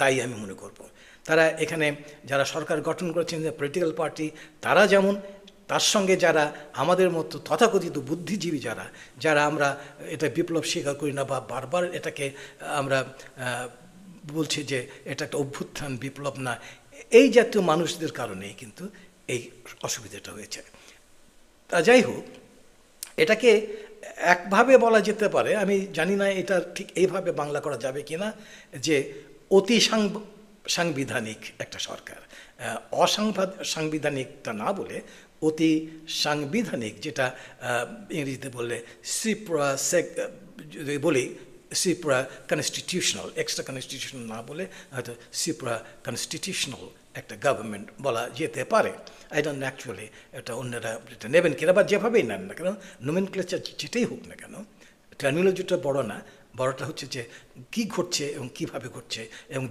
দায়ী আমি মনে করব। তারা এখানে যারা সরকার গঠন করেছেন, পলিটিক্যাল পার্টি, তারা যেমন, তার সঙ্গে যারা আমাদের মতো তথাকথিত বুদ্ধিজীবী যারা আমরা এটা বিপ্লব স্বীকার করি না বা বারবার এটাকে আমরা বলছি যে এটা একটা অভ্যুত্থান, বিপ্লব না, এই জাতীয় মানুষদের কারণেই কিন্তু এই অসুবিধাটা হয়েছে। তা যাই হোক, এটাকে একভাবে বলা যেতে পারে, আমি জানি না এটা ঠিক এইভাবে বাংলা করা যাবে কি না, যে অতি সাংবিধানিক একটা সরকার। অসাংবিধানিকটা না বলে অতি সাংবিধানিক, যেটা ইংরেজিতে বললে যদি বলি সিপ্রা কনস্টিটিউশনাল, এক্সট্রা কনস্টিটিউশনাল না বলে হয়তো সিপ্রা কনস্টিটিউশনাল একটা গভর্নমেন্ট বলা যেতে পারে। আই ডোন্ট নো অ্যাকচুয়ালি এটা অন্যরা এটা নেবেন কিনা বা যেভাবেই নেন না কেন, নোমেনক্লেচার যেটাই হোক না কেন, টার্মিনোলজিটা বড় না, বড়টা হচ্ছে যে কী ঘটছে এবং কীভাবে ঘটছে এবং